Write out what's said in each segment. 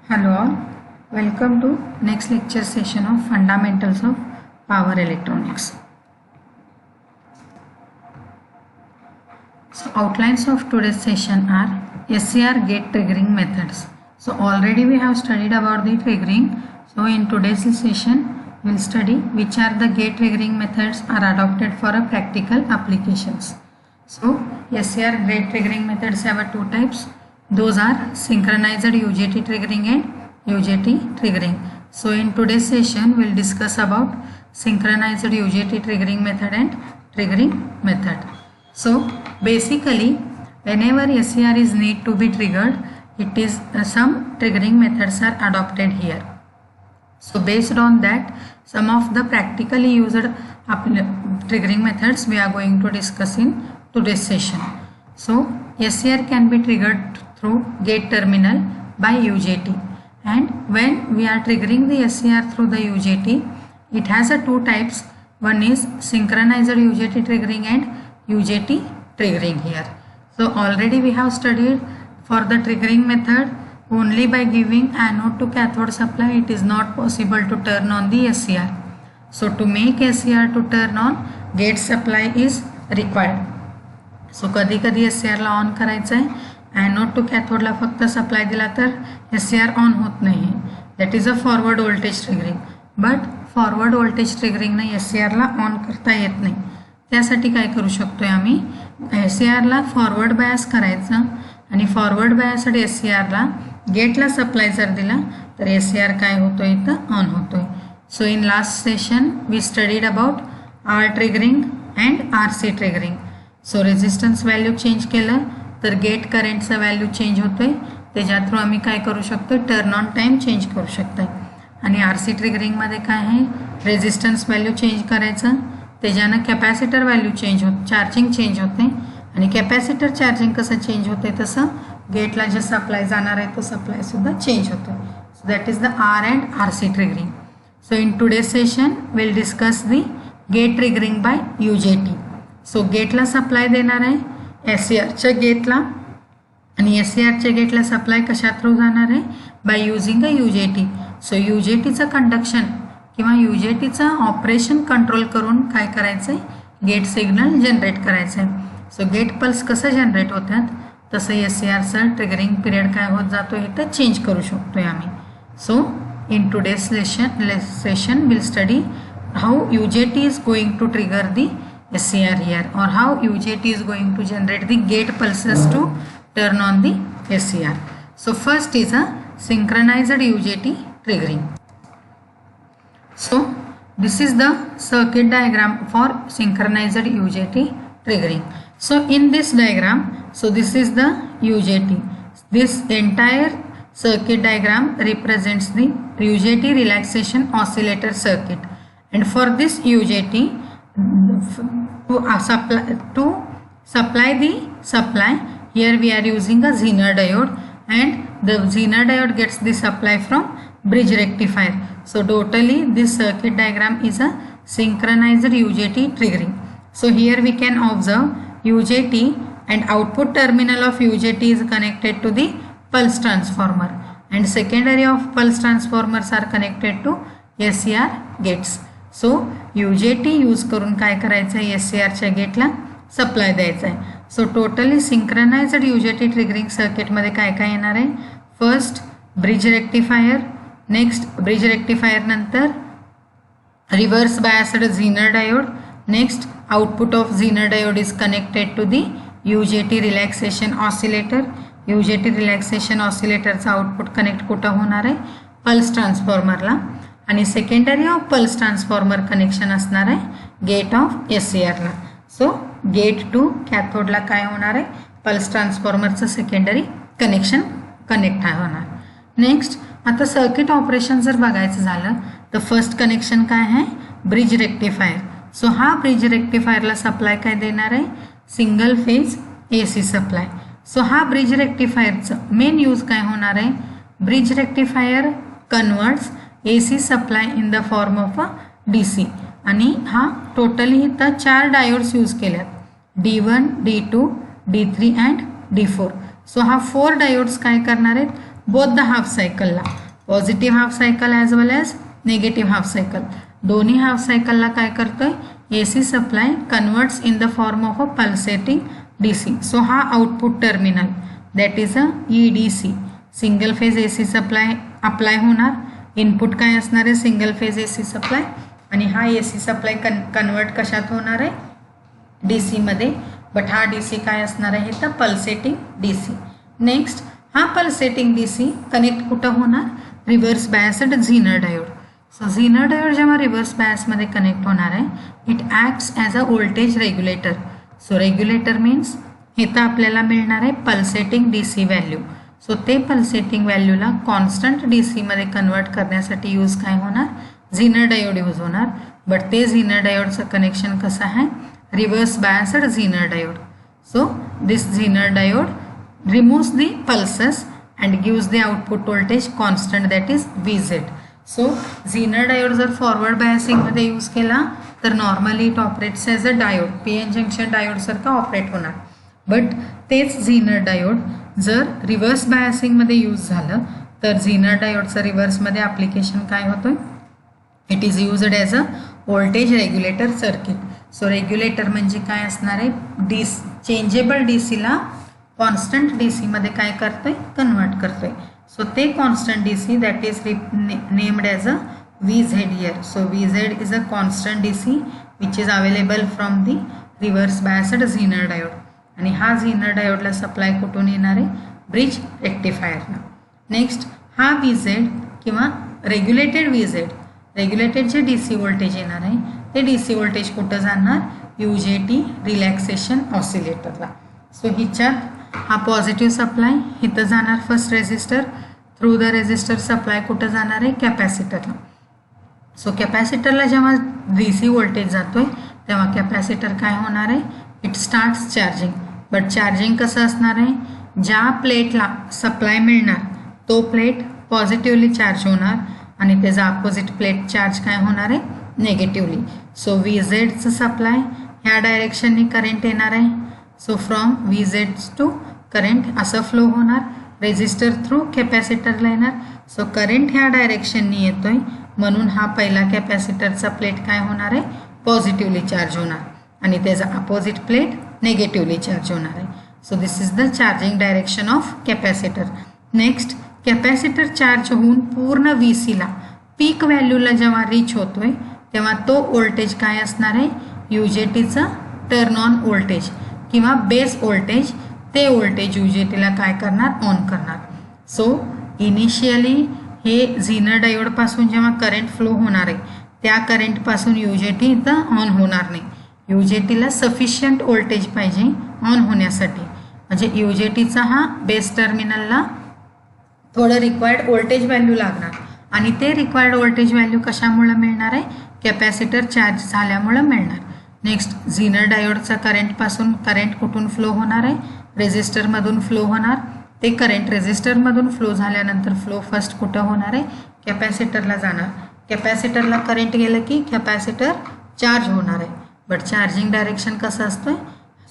Hello all, welcome to next lecture session of Fundamentals of Power Electronics. So outlines of today's session are SCR gate triggering methods. So already we have studied about the triggering. So in today's session we will study which are the gate triggering methods are adopted for a practical applications. So SCR gate triggering methods have two types. Those are synchronized UJT triggering and UJT triggering. So in today's session we will discuss about synchronized UJT triggering method and triggering method. So basically whenever SCR is need to be triggered, it is some triggering methods are adopted here. So based on that, some of the practically used triggering methods we are going to discuss in today's session. So SCR can be triggered through gate terminal by UJT, and when we are triggering the SCR through the UJT, it has two types. One is synchronized UJT triggering and UJT triggering here. So already we have studied for the triggering method, only by giving anode to cathode supply it is not possible to turn on the SCR. So to make SCR to turn on, gate supply is required. So कधी कधी SCR ला on करायचं आहे, anode to कॅथोडला फक्त supply दिला तर SCR on होत नाही. That is a forward voltage triggering. But forward voltage ट्रिगरिंगने SCR ला ऑन करता येत नाही. त्यासाठी काय करू शकतोय आम्ही, SCR ला फॉरवर्ड बायस करायचं आणि फॉरवर्ड बायससाठी SCR ला गेटला सप्लाय जर दिला तर SCR काय होतोय तर ऑन होतोय. So in last session we studied about R triggering and RC triggering. So resistance value change केलं तर गेट करंटचा व्हॅल्यू चेंज होतोय. त्याच्या थ्रू आम्ही काय करू शकतो, टर्न ऑन टाइम चेंज करू शकतो. आणि RC ट्रिगरिंगमध्ये काय आहे, रेजिस्टन्स व्हॅल्यू चेंज करायचं, त्याच्यानं कॅपॅसिटर व्हॅल्यू चेंज होत, चार्जिंग चेंज होते. आणि कॅपॅसिटर चार्जिंग कसं चेंज होते तसं गेटला जे सप्लाय जाणार आहे तो सप्लाय सुद्धा चेंज होतो. So that is the R and RC triggering. So in today session will discuss the gate triggering by UJT. So गेटला सप्लाय देणार आहे SCRच्या गेटला, आणि SCRच्या गेटला सप्लाय कशा थ्रू जाणार आहे, by using a UJT. So UJTचं कंडक्शन किंवा UJTचं ऑपरेशन कंट्रोल करून काय करायचं आहे, गेट सिग्नल जनरेट करायचं आहे. सो गेट पल्स कसं जनरेट होतात तसं SCRचं ट्रिगरिंग पिरियड काय होत जातो हे तर चेंज करू शकतोय आम्ही. So in today's session will study how UJT is going to trigger the SCR here, or how UJT is going to generate the gate pulses to turn on the SCR. So first is a synchronized UJT triggering. So this is the circuit diagram for synchronized UJT triggering. So in this diagram, so this is the UJT. This entire circuit diagram represents the UJT relaxation oscillator circuit, and for this UJT to supply the supply, here we are using a Zener diode, and the Zener diode gets the supply from bridge rectifier. So totally this circuit diagram is a synchronized UJT triggering. So here we can observe UJT and output terminal of UJT is connected to the pulse transformer, and secondary of pulse transformers are connected to SCR gates. So UJT use करून काय करायचं आहे, SCRच्या गेटला supply द्यायचा आहे. So totally synchronised UJT triggering सर्किटमध्ये काय काय येणार आहे, first bridge rectifier, next bridge rectifier नंतर reverse biased Zener diode, next output of Zener diode is connected to the UJT relaxation oscillator. UJT relaxation ऑसिलेटरचा आउटपुट कनेक्ट कुठं होणार आहे, पल्स ट्रान्सफॉर्मरला, आणि secondary of pulse transformer connection असणार आहे gate of SCRला. So gate to कॅथोडला काय होणार आहे, पल्स ट्रान्सफॉर्मरचं सेकंडरी कनेक्शन कनेक्ट होणार. नेक्स्ट आता सर्किट ऑपरेशन जर बघायचं झालं तर फर्स्ट कनेक्शन काय आहे, ब्रिज रेक्टिफायर. सो हा ब्रिज रेक्टिफायरला सप्लाय काय देणार आहे, single phase AC supply. So हा ब्रिज रेक्टिफायरचं मेन यूज काय होणार आहे, bridge rectifier converts AC supply in the form of a DC, आणि हा टोटली इथं 4 डायोड्स यूज केल्यात, D1, D2, D3 and D4. So हा 4 डायोड्स काय करणार आहेत, बोथ द हाफ सायकलला, positive half cycle as well as negative half cycle, दोन्ही हाफ सायकलला काय करतोय, AC supply converts in the form of a pulsating DC. So हा output terminal that is a EDC, single phase AC supply apply होणार, input काय असणार आहे, single phase AC supply, आणि हा AC सप्लाय कन्वर्ट कशात होणार आहे, DC मध्ये, बट हा DC काय असणार आहे तर पल्सेटिंग DC. नेक्स्ट हा पल्सेटिंग DC कनेक्ट कुठं होणार, reverse biased Zener diode. So Zener diode जेव्हा रिव्हर्स बायसमध्ये कनेक्ट होणार आहे, it acts as a voltage regulator. So regulator means इथं आपल्याला मिळणार आहे पल्सेटिंग DC व्हॅल्यू. सो ते पल्सेटिंग व्हॅल्यूला कॉन्स्टंट DC मध्ये कन्वर्ट करण्यासाठी यूज काय होणार, झीनर डायोड यूज होणार. बट ते झीनर डायोडचं कनेक्शन कसं आहे, reverse biased Zener diode. So this Zener diode removes the pulses and gives the output voltage constant, that is VZ. So Zener diode जर forward बायसिंगमध्ये use केला तर normally it operates as a diode, PN junction डायोडसारखं operate होणार. But तेच Zener diode जर reverse बायसिंगमध्ये use झालं तर झीनर डायोडचं रिव्हर्समध्ये ॲप्लिकेशन काय होतं, it is used as a voltage regulator circuit. So regulator म्हणजे काय असणार आहे, चेंजेबल DCला कॉन्स्टंट DC मध्ये काय करतोय, कन्वर्ट करतोय. सो ते constant DC that is named as a VZ here. So VZ is a constant DC which is available from the reverse biased Zener diode. आणि हा झीनर डायोडला सप्लाय कुठून येणार आहे, ब्रिज रेक्टिफायरला. नेक्स्ट हा VZ किंवा रेग्युलेटेड VZ, रेग्युलेटेड जे DC व्होल्टेज येणार आहे ते DC व्होल्टेज कुठं जाणार, UJT रिलॅक्सेशन ऑसिलेटरला. सो हिच्यात हा पॉझिटिव्ह सप्लाय इथं जाणार first resistor, through the resistor supply कुठं जाणार आहे, कॅपॅसिटरला. सो कॅपॅसिटरला जेव्हा DC व्होल्टेज जातोय तेव्हा कॅपॅसिटर काय होणार आहे, it starts charging. But charging कसं असणार आहे, ज्या प्लेटला सप्लाय मिळणार तो प्लेट पॉझिटिव्हली चार्ज होणार आणि त्याचा अपोजिट प्लेट चार्ज काय होणार आहे, नेगेटिव्हली. सो VZचं सप्लाय ह्या डायरेक्शननी करंट येणार आहे. So from VZ to current असं फ्लो होणार, रेजिस्टर थ्रू कॅपॅसिटरला येणार. सो करंट ह्या डायरेक्शननी येतोय म्हणून हा पहिला कॅपॅसिटरचा प्लेट काय होणार आहे, पॉझिटिव्हली चार्ज होणार आणि त्याचा अपोजिट प्लेट नेगेटिव्हली चार्ज होणार आहे. So this is the charging direction of capacitor. Next capacitor charge होऊन पूर्ण VCला पीक व्हॅल्यूला जेव्हा रीच होतोय तेव्हा तो व्होल्टेज काय असणार आहे, UJTचं टर्न ऑन व्होल्टेज किंवा बेस व्होल्टेज, ते व्होल्टेज UJTला काय करणार, ऑन करणार. सो इनिशियली हे झीनर डायोडपासून जेव्हा करंट फ्लो होणार आहे त्या करंटपासून UJT इथं ऑन होणार नाही. UJTला सफिशियंट व्होल्टेज पाहिजे ऑन होण्यासाठी, म्हणजे UJTचा हा बेस टर्मिनलला थोडं रिक्वायर्ड व्होल्टेज व्हॅल्यू लागणार आणि ते रिक्वायर्ड व्होल्टेज व्हॅल्यू कशामुळं मिळणार आहे, कॅपॅसिटर चार्ज झाल्यामुळं मिळणार. नेक्स्ट झीनर डायोडचा करंटपासून करंट कुठून फ्लो होणार आहे, रेजिस्टरमधून फ्लो होणार. ते करंट रेजिस्टरमधून फ्लो झाल्यानंतर फ्लो फर्स्ट कुठं होणार आहे, कॅपॅसिटरला जाणार. कॅपॅसिटरला करंट गेलं की कॅपॅसिटर चार्ज होणार आहे. बट चार्जिंग डायरेक्शन कसं असतं,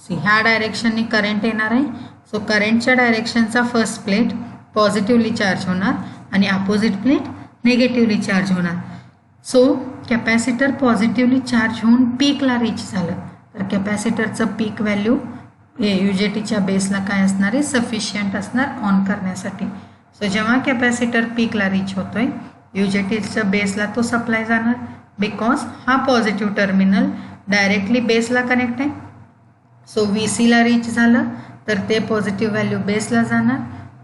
ह्या डायरेक्शननी करंट येणार आहे. सो करंटच्या डायरेक्शनचा फर्स्ट प्लेट पॉझिटिव्हली चार्ज होणार आणि अपोजिट प्लेट नेगेटिव्हली चार्ज होणार. सो कॅपॅसिटर पॉझिटिव्हली चार्ज होऊन पीकला रीच झालं तर कॅपॅसिटरचं पीक व्हॅल्यू UJTच्या बेसला काय असणार आहे, सफिशियंट असणार ऑन करण्यासाठी. सो जेव्हा कॅपॅसिटर पीकला रीच होतोय UJTच्या बेसला तो सप्लाय जाणार बिकॉज हा पॉझिटिव्ह टर्मिनल डायरेक्टली बेसला कनेक्ट आहे. सो VCला रीच झालं तर ते पॉझिटिव्ह व्हॅल्यू बेसला जाणार.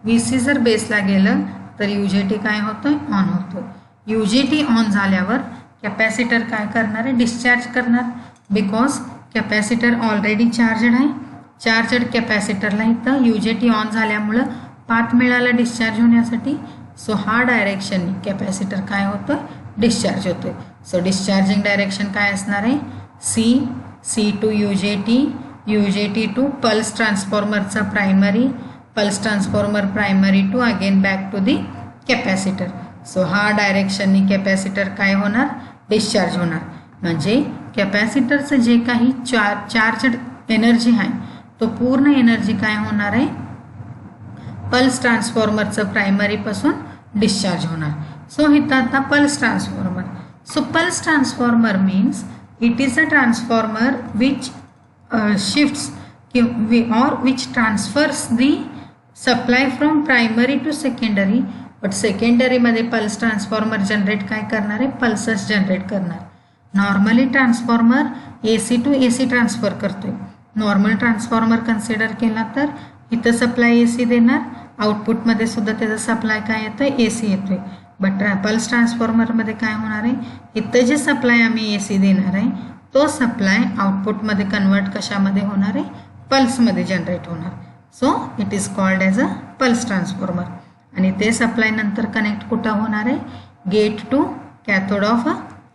VC जर बेसला गेलं तर UJT काय होतोय, ऑन होतो. UJT ऑन झाल्यावर कॅपॅसिटर काय करणार आहे, डिस्चार्ज करणार बिकॉज कॅपॅसिटर ऑलरेडी चार्जड आहे. चार्जड कॅपॅसिटरला इथं UJT ऑन झाल्यामुळं पाथ मिळाला डिस्चार्ज होण्यासाठी. सो हा डायरेक्शननी कॅपॅसिटर काय होतं, डिस्चार्ज होतोय. सो डिस्चार्जिंग डायरेक्शन काय असणार आहे, C to UJT to pulse ट्रान्सफॉर्मरचा primary, pulse transformer primary to again back to the capacitor. So हा डायरेक्शननी कॅपॅसिटर काय होणार, डिस्चार्ज होणार. म्हणजे कॅपॅसिटरचं जे काही चार्जड एनर्जी आहे तो पूर्ण एनर्जी काय होणार आहे, पल्स ट्रान्सफॉर्मरचं प्रायमरीपासून डिस्चार्ज होणार. सो इथं आता pulse transformer. So pulse transformer means it is a transformer which shifts or which transfers the supply from primary to secondary. But सेकंडरीमध्ये पल्स ट्रान्सफॉर्मर जनरेट काय करणार आहे, पल्सस जनरेट करणार. Normally transformer AC to AC transfer करतोय. Normal transformer consider केला तर इथं supply AC देणार, आउटपुटमध्ये सुद्धा त्याचा सप्लाय काय येतोय, AC येतोय. बट पल्स ट्रान्सफॉर्मरमध्ये काय होणार आहे, इथं जे सप्लाय आम्ही AC देणार आहे तो सप्लाय आउटपुटमध्ये कन्वर्ट कशामध्ये होणार आहे, पल्समध्ये जनरेट होणार. So it is called as a pulse transformer. आणि ते सप्लाय नंतर कनेक्ट कुठं होणार आहे, gate to cathode of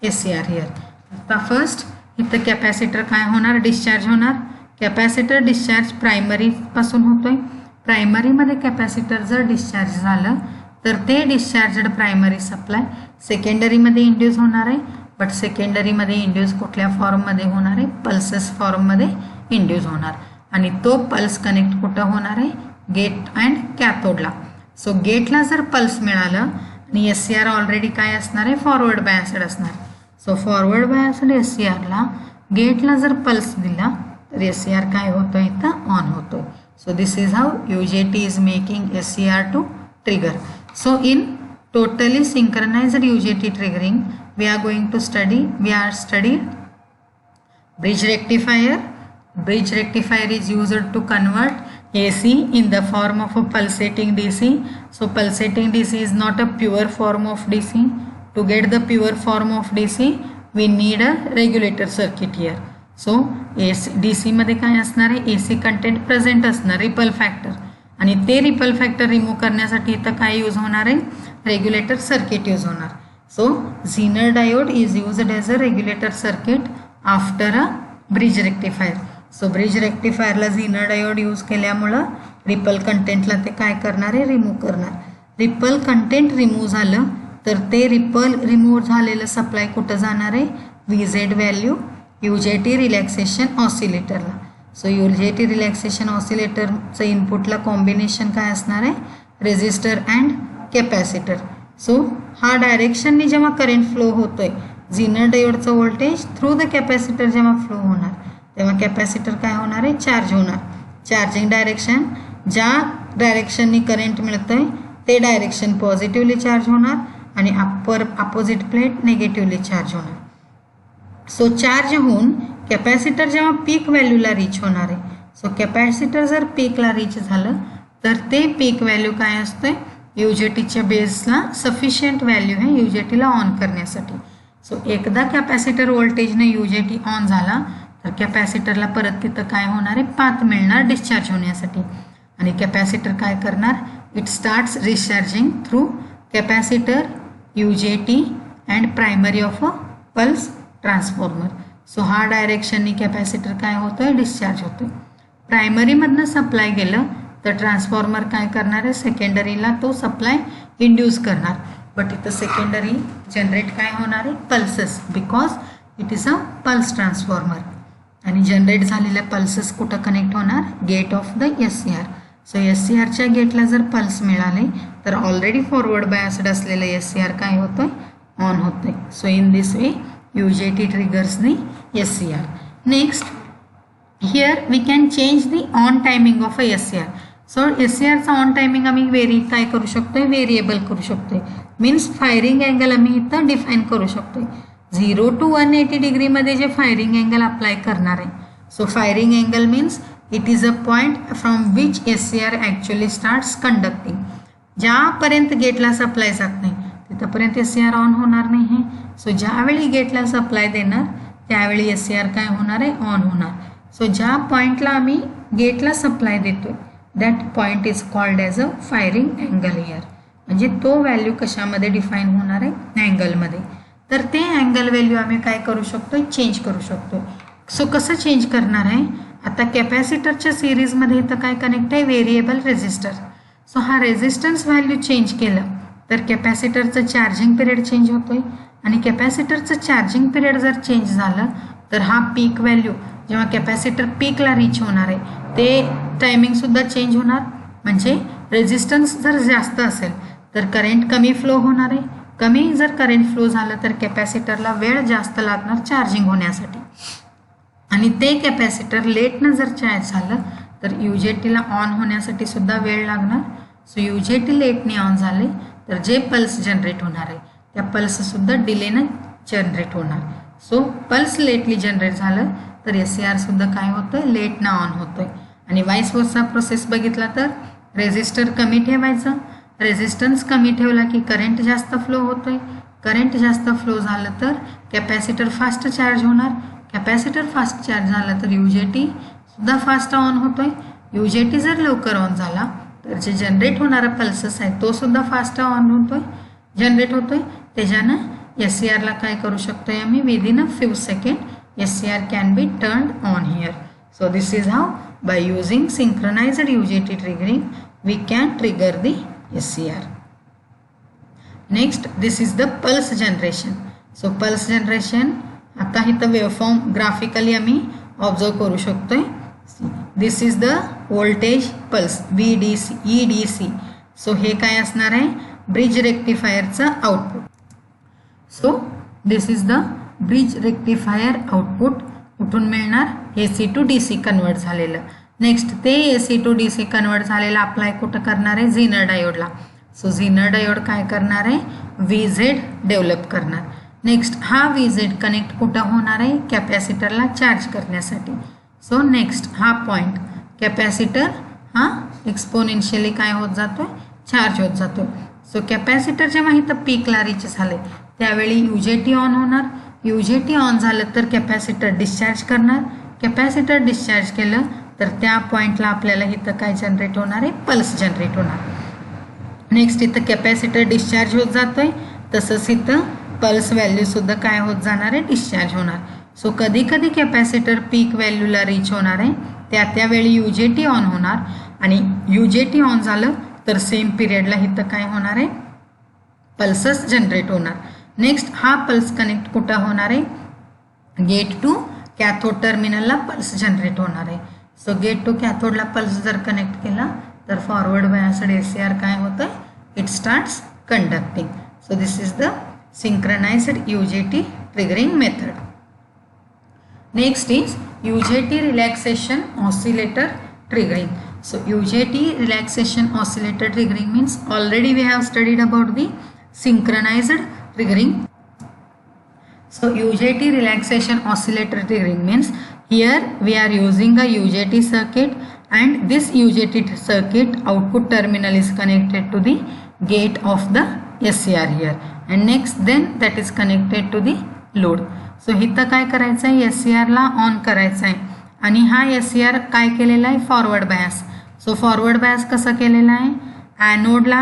SCR here. आता फर्स्ट इथं कॅपॅसिटर काय होणार, डिस्चार्ज होणार. कॅपॅसिटर डिस्चार्ज प्रायमरीपासून होतोय. प्रायमरीमध्ये कॅपॅसिटर जर डिस्चार्ज झालं तर ते डिस्चार्जड प्रायमरी सप्लाय सेकंडरीमध्ये इंड्यूस होणार आहे. बट सेकंडरीमध्ये इंड्यूस कुठल्या फॉर्ममध्ये होणार आहे, पल्सेस फॉर्ममध्ये इंड्यूस होणार. आणि तो पल्स कनेक्ट कुठं होणार आहे, गेट अँड कॅथोडला. सो गेटला जर पल्स मिळालं आणि SCR ऑलरेडी काय असणार आहे, फॉरवर्ड बायस्ड असणार. सो फॉरवर्ड बायस्ड SCRला गेटला जर पल्स दिला तर SCR काय होतं, इथं ऑन होतो. So this is how UJT is making SCR to trigger. So in totally synchronized UJT triggering we are going to study, we are studied bridge rectifier. Bridge rectifier is used to convert AC in the form of a pulsating DC. So pulsating DC is not a pure form of DC. To get the pure form of DC we need a regulator circuit here. So DC मध्ये काय असणार आहे, AC content present असणार, ripple factor. आणि ते ripple factor remove करण्यासाठी इथं काय यूज होणार आहे, रेग्युलेटर सर्किट यूज होणार. So Zener diode is used as a regulator circuit after a bridge rectifier. So bridge रेक्टिफायरला झीनर डायोड यूज केल्यामुळं रिपल कंटेंटला ते काय करणार आहे, रिमूव्ह करणार. रिपल कंटेंट रिमूव्ह झालं तर ते रिपल रिमूव्ह झालेलं सप्लाय कुठं जाणार आहे, VZ व्हॅल्यू UJT रिलॅक्सेशन ऑसिलेटरला. सो UJT रिलॅक्सेशन ऑसिलेटरचं इनपुटला कॉम्बिनेशन काय असणार आहे, रेजिस्टर अँड कॅपॅसिटर. सो हा डायरेक्शननी जेव्हा करंट फ्लो होतोय, झीनर डायोडचं व्होल्टेज थ्रू द कॅपॅसिटर जेव्हा फ्लो होणार तेव्हा कॅपॅसिटर काय होणार आहे, चार्ज होणार. चार्जिंग डायरेक्शन, ज्या डायरेक्शननी करंट मिळतंय ते डायरेक्शन पॉझिटिव्हली चार्ज होणार आणि अपोजिट प्लेट निगेटिव्हली चार्ज होणार. सो चार्ज होऊन कॅपॅसिटर जेव्हा पीक व्हॅल्यूला रीच होणार आहे, सो कॅपॅसिटर जर पीकला रीच झालं तर ते पीक व्हॅल्यू काय असतंय, UJTच्या बेसला सफिशियंट व्हॅल्यू आहे UJTला ऑन करण्यासाठी. सो एकदा कॅपॅसिटर व्होल्टेजने UJT ऑन झाला तर कॅपॅसिटरला परत तिथं काय होणार आहे, पाथ मिळणार डिस्चार्ज होण्यासाठी. आणि कॅपॅसिटर काय करणार, it starts discharging through capacitor, UJT and primary of a pulse transformer. So हा डायरेक्शननी कॅपॅसिटर काय होतोय, डिस्चार्ज होतोय. प्रायमरीमधनं सप्लाय गेलं तर ट्रान्सफॉर्मर काय करणार आहे, सेकंडरीला तो सप्लाय इंड्यूस करणार. बट इथं सेकंडरी जनरेट काय होणार आहे, pulses, because it is a pulse transformer. आणि जनरेट झालेल्या पल्सेस कुठं कनेक्ट होणार, gate of the SCR. So SCRच्या गेटला जर पल्स मिळाले तर ऑलरेडी फॉरवर्ड बायस्ड असलेलं SCR काय होतंय, ऑन होतंय. So in this way UJT triggers the SCR. Next, here we can change the on timing of a SCR. So SCRचा ऑन टायमिंग आम्ही काय करू शकतोय, व्हेरिएबल करू शकतोय. मीन्स फायरिंग अँगल आम्ही इथं डिफाईन करू शकतोय. 0 to 180 डिग्रीमध्ये जे फायरिंग अँगल अप्लाय करणार आहे. So firing angle means it is a point from which SCR actually starts conducting. ज्यापर्यंत गेटला सप्लाय जात नाही तिथंपर्यंत SCR ऑन होणार नाही आहे. सो ज्यावेळी गेटला सप्लाय देणार त्यावेळी SCR काय होणार आहे, ऑन होणार. सो ज्या पॉईंटला आम्ही गेटला सप्लाय देतोय that point is called as a firing angle here. म्हणजे तो व्हॅल्यू कशामध्ये डिफाईन होणार आहे, अँगलमध्ये. तर ते अँगल व्हॅल्यू आम्ही काय करू शकतो, चेंज करू शकतो. सो कसं चेंज करणार आहे, आता कॅपॅसिटरच्या सिरीजमध्ये इथं काय कनेक्ट आहे, व्हेरिएबल रेजिस्टर. सो हा रेजिस्टन्स व्हॅल्यू चेंज केलं तर कॅपॅसिटरचं चार्जिंग पिरियड चेंज होतोय. आणि कॅपॅसिटरचं चार्जिंग पिरियड जर चेंज झालं तर हा पीक व्हॅल्यू जेव्हा कॅपॅसिटर पीकला रीच होणार आहे ते टायमिंगसुद्धा चेंज होणार. म्हणजे रेजिस्टन्स जर जास्त असेल तर करंट कमी फ्लो होणार आहे. कमी जर करंट फ्लो झालं तर कॅपॅसिटरला वेळ जास्त लागणार चार्जिंग होण्यासाठी आणि ते कॅपॅसिटर लेटनं जर चार्ज झालं तर UJTला ऑन होण्यासाठी सुद्धा वेळ लागणार. सो UJT लेटने ऑन झाले तर जे पल्स जनरेट होणार आहे त्या पल्ससुद्धा डिलेनं जनरेट होणार. सो पल्स लेटली जनरेट झालं तर SCR सुद्धा काय होतं लेटनं ऑन होतोय. आणि वाईस वर्सा प्रोसेस बघितला तर रेजिस्टर कमी ठेवायचं, रेजिस्टन्स कमी ठेवला की करंट जास्त फ्लो होतोय. करंट जास्त फ्लो झालं तर कॅपॅसिटर फास्ट चार्ज होणार. कॅपॅसिटर फास्ट चार्ज झाला तर UJT सुद्धा फास्ट ऑन होतोय. UJT जर लवकर ऑन झाला तर जे जनरेट होणारा पल्सेस आहे तो सुद्धा फास्ट ऑन होतोय जनरेट होतोय. त्याच्यानं SCRला काय करू शकतोय आम्ही within a few second SCR can be turned on here. So this is how by using synchronized UJT triggering we can trigger the SCR. Next, this is the pulse generation. So pulse generation आता इथं waveform graphically आम्ही observe करू शकतोय. This is the voltage pulse VDC EDC. So हे काय असणार आहे bridge रेक्टिफायरचं output. So this is the bridge rectifier output कुठून मिळणार AC to DC कन्वर्ट झालेलं. नेक्स्ट ते AC to DC कन्वर्ट झालेलं अप्लाय कुठं करणार आहे झीनर डायोडला. सो झीनर डायोड काय करणार आहे VZ डेव्हलप करणार. नेक्स्ट हा VZ कनेक्ट कुठं होणार आहे कॅपॅसिटरला चार्ज करण्यासाठी. सो नेक्स्ट हा पॉईंट कॅपॅसिटर हा एक्सपोनेन्शियली काय होत जातोय चार्ज होत जातोय. सो कॅपॅसिटर जेव्हा इथं पीकला रीच झाले त्यावेळी UJT ऑन होणार. UJT ऑन झालं तर कॅपॅसिटर डिस्चार्ज करणार. कॅपॅसिटर डिस्चार्ज केलं तर त्या पॉईंटला आपल्याला इथं काय जनरेट होणार आहे पल्स जनरेट होणार. नेक्स्ट इथं कॅपॅसिटर डिस्चार्ज होत जातोय तसंच इथं पल्स व्हॅल्यूसुद्धा काय होत जाणार आहे डिस्चार्ज होणार. सो कधी कधी कॅपॅसिटर पीक व्हॅल्यूला रीच होणार आहे त्यावेळी UJT ऑन होणार आणि UJT ऑन झालं तर सेम पिरियडला इथं काय होणार आहे पल्सस जनरेट होणार. नेक्स्ट हा पल्स कनेक्ट कुठं होणार आहे गेट टू कॅथोड टर्मिनलला पल्स जनरेट होणार आहे. सो गेट टू कॅथोडला पल्स जर कनेक्ट केला तर फॉरवर्ड बायस्ड SCR काय होतं it starts conducting. So this is the synchronized UJT triggering method. Next is UJT relaxation oscillator triggering. So UJT relaxation oscillator triggering means already we have studied about the synchronized triggering. So UJT relaxation oscillator triggering means here we are using a UJT circuit and this UJT circuit output terminal is connected to the gate of the SCR here and next then that is connected to the load. So इथं काय करायचं आहे SCR ला on करायचं आहे आणि हा SCR काय केलेला आहे forward bias. So forward bias कसं केलेलं आहे ॲनोडला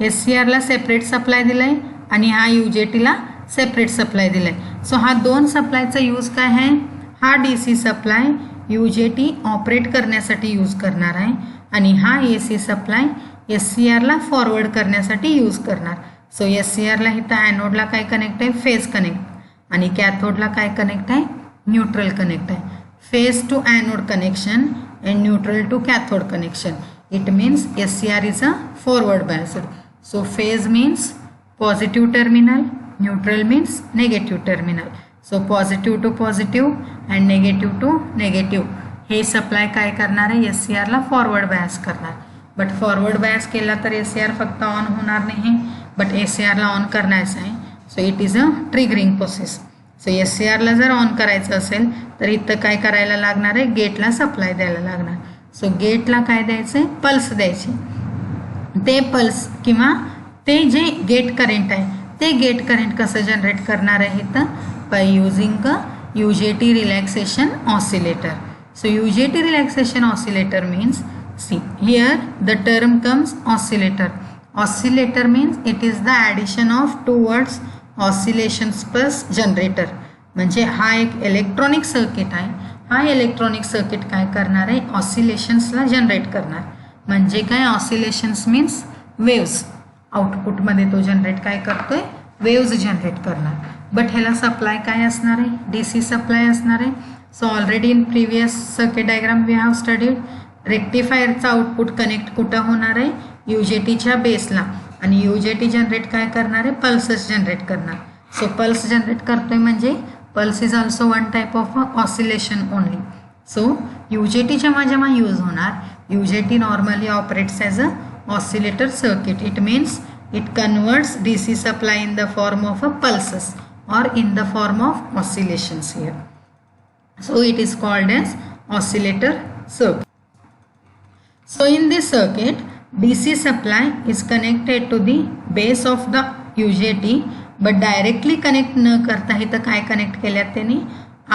SCRला सेपरेट सप्लाय दिलं आहे आणि हा UJTला सेपरेट सप्लाय दिला आहे. सो हा दोन सप्लायचा यूज काय आहे हा DC सप्लाय UJT ऑपरेट करण्यासाठी यूज करणार आहे आणि हा AC सप्लाय SCRला फॉरवर्ड करण्यासाठी यूज करणार. सो SCRला इथं ॲनोडला काय कनेक्ट आहे फेज कनेक्ट आणि कॅथोडला काय कनेक्ट आहे न्यूट्रल कनेक्ट आहे. Phase two anode connection and neutral to cathode connection. It means SCR is a forward biased. So phase means positive terminal, neutral means negative terminal. So positive to positive and negative to negative. हे supply काय करणार आहे SCR ला forward bias करणार. But forward bias केला तर SCR फक्त on होणार नाही बट SCR ला ऑन करायचं आहे. So it is a triggering process. So SCR ला जर ऑन करायचं असेल तर इथं काय करायला लागणार आहे गेटला सप्लाय द्यायला लागणार. सो गेटला काय द्यायचं आहे पल्स द्यायचे. ते पल्स किंवा ते जे गेट करंट आहे ते गेट करंट कसं जनरेट करणार आहे इथं bye using a UJT relaxation oscillator. So UJT relaxation oscillator means here the term comes oscillator. Oscillator means it is the addition of two words oscillations plus generator. म्हणजे हा एक electronic circuit आहे. हा electronic circuit काय करणार आहे ऑसिलेशन्सला generate करणार. म्हणजे काय ऑसिलेशन्स मीन्स वेव्स आउटपुटमध्ये तो जनरेट काय करतोय वेव्स जनरेट करणार. बट ह्याला सप्लाय काय असणार आहे DC सप्लाय असणार आहे. So already in previous circuit diagram we have studied रेक्टिफायरचा आउटपुट कनेक्ट कुठं होणार आहे, UJTच्या बेसला, आणि UJT जनरेट काय करणार आहे, पल्सेस जनरेट करणार. सो पल्स जनरेट करतोय म्हणजे pulse is also one type of oscillation only. So UJT जेव्हा यूज होणार, UJT normally operates as a oscillator circuit. It means it converts DC supply in the form of a pulses or in the form of oscillations here. So it is called as oscillator circuit. So in this circuit, DC supply is connected to the base of the UJT, but directly connect न करता इथं काय connect केल्यात त्यांनी,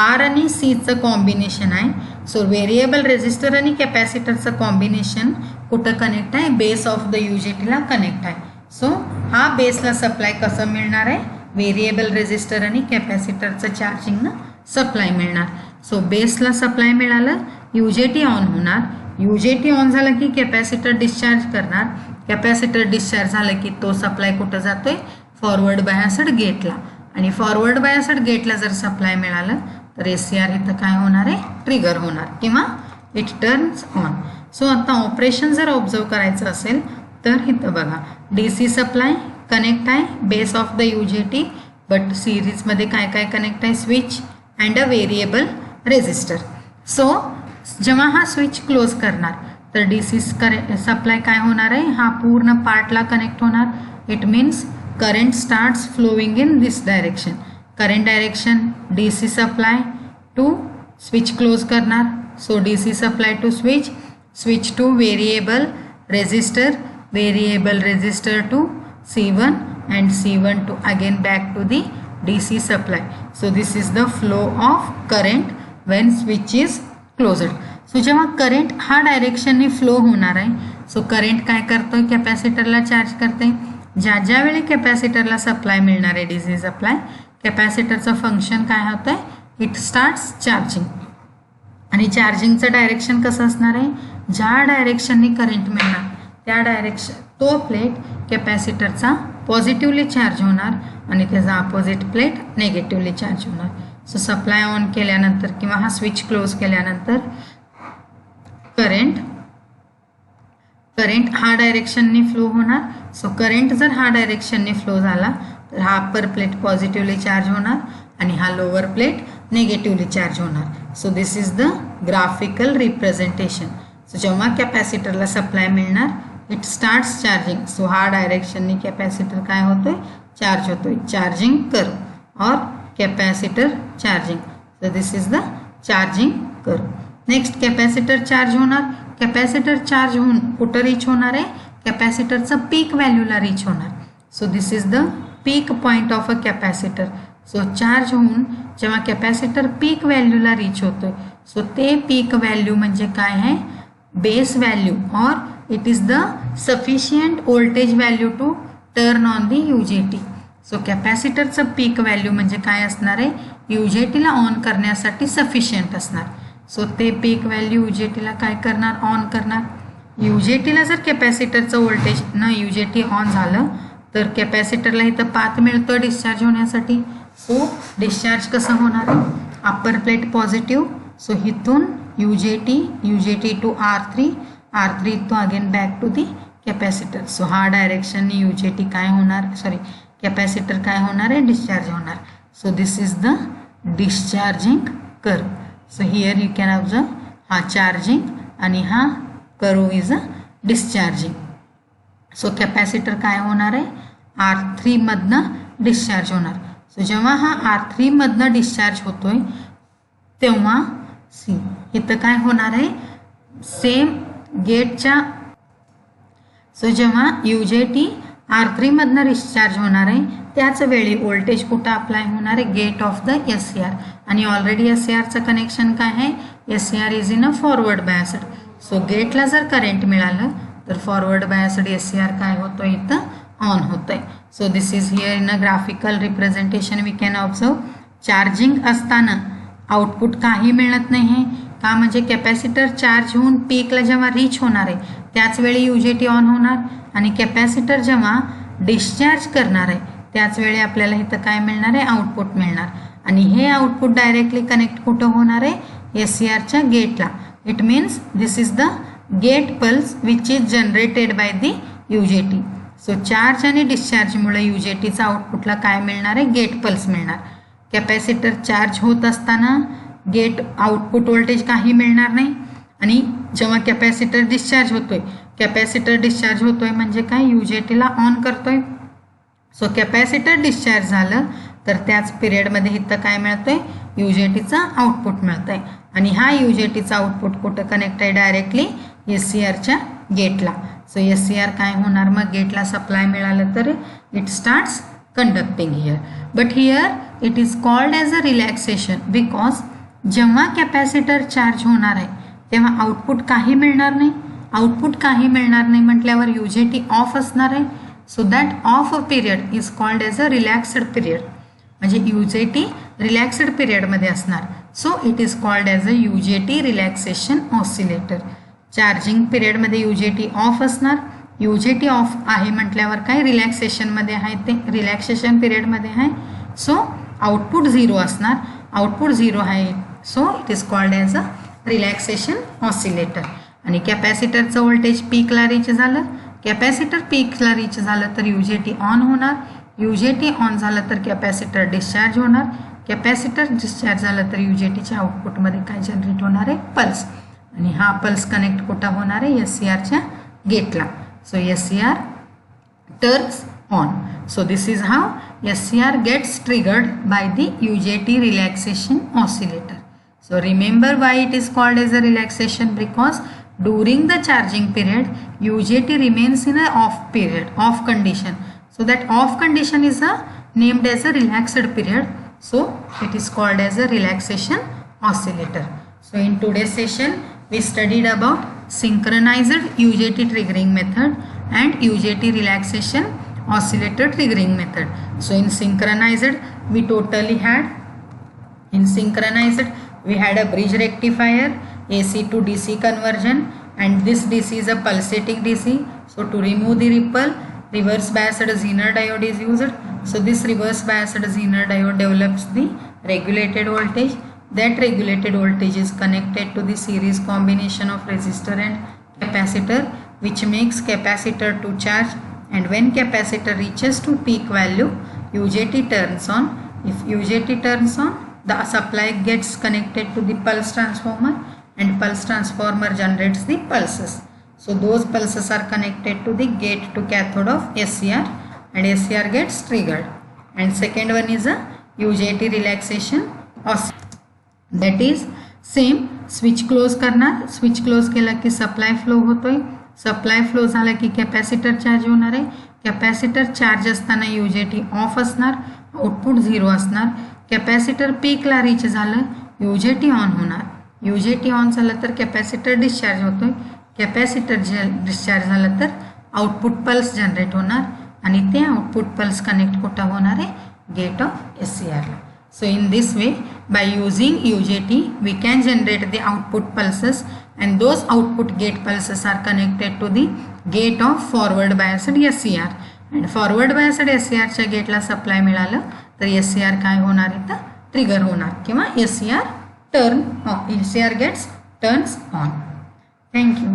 R आणि C चं combination आहे. So variable resistor आणि कॅपॅसिटरचं कॉम्बिनेशन कुठं कनेक्ट आहे, बेस ऑफ द UJTला कनेक्ट आहे. सो हा बेसला सप्लाय कसं मिळणार आहे, व्हेरिएबल रेजिस्टर आणि कॅपॅसिटरचं चार्जिंगनं सप्लाय मिळणार. सो बेसला सप्लाय मिळालं, UJT ऑन होणार, UJT ऑन झालं की कॅपॅसिटर डिस्चार्ज करणार, कॅपॅसिटर डिस्चार्ज झालं की तो सप्लाय कुठं जातोय, फॉरवर्ड बायस्ड गेटला, आणि फॉरवर्ड बायस्ड गेटला जर सप्लाय मिळालं तर SCR इथं काय होणार आहे, ट्रिगर होणार किंवा इट टर्न्स ऑन. सो आता ऑपरेशन जर ऑब्झर्व करायचं असेल तर इथं बघा, DC सप्लाय कनेक्ट आहे base of the UJT, but सिरीजमध्ये काय काय कनेक्ट आहे, switch and a variable resistor. So जेव्हा हा स्विच क्लोज करणार तर DC सप्लाय काय होणार आहे, हा पूर्ण पार्टला कनेक्ट होणार. It means current starts flowing in this direction. Current direction DC supply to switch close करणार. सो DC supply to switch, switch to variable resistor, variable resistor to C1 and C1 to again back to the DC supply. So this is the flow of current when switch is closed. So जेव्हा current हा डायरेक्शनने flow होणार आहे, so current काय करतोय, कॅपॅसिटरला charge करते. ज्या वेळी कॅपॅसिटरला supply मिळणार आहे DC सप्लाय, कॅपॅसिटरचं फंक्शन काय होतं आहे, इट स्टार्ट्स चार्जिंग. आणि चार्जिंगचं डायरेक्शन कसं असणार आहे, ज्या डायरेक्शनने करंट मिळणार त्या डायरेक्शन तो प्लेट कॅपॅसिटरचा पॉझिटिव्हली चार्ज होणार आणि त्याचा अपोजिट प्लेट नेगेटिव्हली चार्ज होणार. सो सप्लाय ऑन केल्यानंतर किंवा हा स्विच क्लोज केल्यानंतर करंट हा डायरेक्शनने फ्लो होणार. सो करंट जर हा डायरेक्शनने फ्लो झाला तर हा अप्पर प्लेट पॉझिटिव्हली चार्ज होणार आणि हा लोअर प्लेट नेगेटिव्हली चार्ज होणार. So this is the graphical representation. So जेव्हा कॅपॅसिटरला सप्लाय मिळणार, इट स्टार्ट्स चार्जिंग. सो हा डायरेक्शननी कॅपॅसिटर काय होतोय, चार्ज होतोय, चार्जिंग कर्व और capacitor charging. So this is the charging curve. Next capacitor charge होणार. कॅपॅसिटर चार्ज होऊन कुठं रीच होणार आहे, कॅपॅसिटरचं पीक व्हॅल्यूला रीच होणार. So this is the peak point of a capacitor. So charge होऊन जेव्हा कॅपॅसिटर पीक व्हॅल्यूला रीच होतोय, सो ते पीक व्हॅल्यू म्हणजे काय आहे, बेस व्हॅल्यू और it is the sufficient voltage value to turn on the UJT. So कॅपॅसिटरचं पीक व्हॅल्यू म्हणजे काय असणार आहे, UJTला ऑन करण्यासाठी सफिशियंट असणार. सो ते पीक व्हॅल्यू UJTला काय करणार, ऑन करणार. UJTला जर कॅपॅसिटरचं व्होल्टेज न UJT ऑन झालं तर कॅपॅसिटरला इथं पाथ मिळतो डिस्चार्ज होण्यासाठी. सो डिस्चार्ज कसं होणार आहे, अप्पर प्लेट पॉझिटिव्ह. सो इथून UJT टू R3 तो again back to the capacitor. So हा डायरेक्शनने UJT काय होणार, कॅपॅसिटर काय होणार आहे, डिस्चार्ज होणार. So this is the discharging curve. So here you can observe हा चार्जिंग आणि हा curve is a discharging. So capacitor काय होणार आहे, R3 मधनं डिस्चार्ज होणार. सो जेव्हा हा R3 मधनं डिस्चार्ज होतोय तेव्हा इथं काय होणार आहे, सेम गेटच्या. सो जेव्हा UJT R3 मधनं डिस्चार्ज होणार आहे त्याच वेळी व्होल्टेज कुठं अप्लाय होणार आहे, गेट ऑफ द SCR. आणि ऑलरेडी SCRचं कनेक्शन काय आहे, SCR is in a forward biased. So गेटला जर करंट मिळालं तर फॉरवर्ड बायस्ड SCR काय होतं, इथं ऑन होतंय. So this is here in a graphical representation we can observe. Charging असताना आउटपुट काही मिळत नाही आहे का, म्हणजे कॅपॅसिटर चार्ज होऊन पीकला जेव्हा रीच होणार आहे त्याच वेळी UJT ऑन होणार आणि कॅपॅसिटर जेव्हा डिस्चार्ज करणार आहे त्याच वेळी आपल्याला इथं काय मिळणार आहे, आउटपुट मिळणार. आणि हे आउटपुट डायरेक्टली कनेक्ट कुठं होणार आहे, SCRच्या गेटला. It means this is the gate pulse which is generated by the UJT. So charge आणि डिस्चार्जमुळे UJTचा आउटपुटला काय मिळणार आहे, गेट पल्स मिळणार. कॅपॅसिटर चार्ज होत असताना गेट आउटपुट व्होल्टेज काही मिळणार नाही, आणि जेव्हा कॅपॅसिटर डिस्चार्ज होतोय म्हणजे काय, UJTला ऑन करतोय. सो कॅपॅसिटर डिस्चार्ज झालं तर त्याच पिरियडमध्ये इथं काय मिळतंय, UJTचा आउटपुट मिळतंय. आणि हा UJTचा आउटपुट कुठं कनेक्ट आहे, डायरेक्टली SCRच्या गेटला. सो SCR काय होणार, मग गेटला सप्लाय मिळालं तर it starts conducting here. But here it is called as a relaxation, because जेव्हा कॅपॅसिटर चार्ज होणार आहे तेव्हा आउटपुट काही मिळणार नाही. आउटपुट काही मिळणार नाही म्हटल्यावर UJT ऑफ असणार आहे. So that off period is called as a relaxed period. म्हणजे UJT रिलॅक्स्ड पिरियडमध्ये असणार. So it is called as a UJT relaxation oscillator. Charging पिरियडमध्ये UJT ऑफ असणार. UJT ऑफ आहे म्हटल्यावर काय, रिलॅक्सेशनमध्ये आहे, ते रिलॅक्सेशन पिरियडमध्ये आहे. सो आउटपुट 0 असणार. आउटपुट 0 आहे, so it is called as a relaxation oscillator. आणि कॅपॅसिटरचं व्होल्टेज पीकला रीच झालं, कॅपॅसिटर पीकला रीच झालं तर UJT ऑन होणार. UJT ऑन झालं तर कॅपॅसिटर डिस्चार्ज होणार. कॅपॅसिटर डिस्चार्ज झालं तर UJTच्या आउटपुटमध्ये काय जनरेट होणार आहे, पल्स. आणि हा पल्स कनेक्ट कुठं होणार आहे, SCRच्या गेटला. So SCR turns on. So this is how SCR gets triggered by the UJT relaxation oscillator. So remember why it is called as a relaxation, because during the charging period UJT remains in a off condition. So that off condition is named as a relaxed period. So it is called as a relaxation oscillator. So in today's session we studied about synchronized UJT triggering method and UJT relaxation oscillator triggering method. So in synchronized we had a bridge rectifier, AC to DC conversion, and this DC is a pulsating DC. So to remove the ripple, reverse biased Zener diode is used. So this reverse biased Zener diode develops the regulated voltage. That regulated voltage is connected to the series combination of resistor and capacitor, which makes capacitor to charge. And when capacitor reaches to peak value, UJT turns on. If UJT turns on, the supply gets connected to the pulse transformer, and pulse transformer generates the pulses. So those pulses are connected to the gate to cathode of SCR, and SCR gets triggered. And second one is a UJT relaxation oscillator. That is same, switch close करणार. Switch close केला की supply flow होतोय. Supply flow झाला की capacitor charge होणार आहे. Capacitor charge असताना UJT of असणार, आउटपुट 0 असणार. कॅपॅसिटर पीकला रीच झालं, UJT ऑन होणार. UJT ऑन झालं तर कॅपॅसिटर डिस्चार्ज होतोय. कॅपॅसिटर डिस्चार्ज झालं तर आउटपुट पल्स जनरेट होणार, आणि ते आउटपुट पल्स कनेक्ट कुठं होणार आहे, गेट ऑफ SCRला. So in this way, by using UJT we can generate the output pulses, and those output gate pulses are connected to the gate of forward biased SCR. And forward biased SCR च्या गेटला supply मिळालं तर SCR काय होणार, इथं trigger होणार, किंवा SCR turns on. Thank you.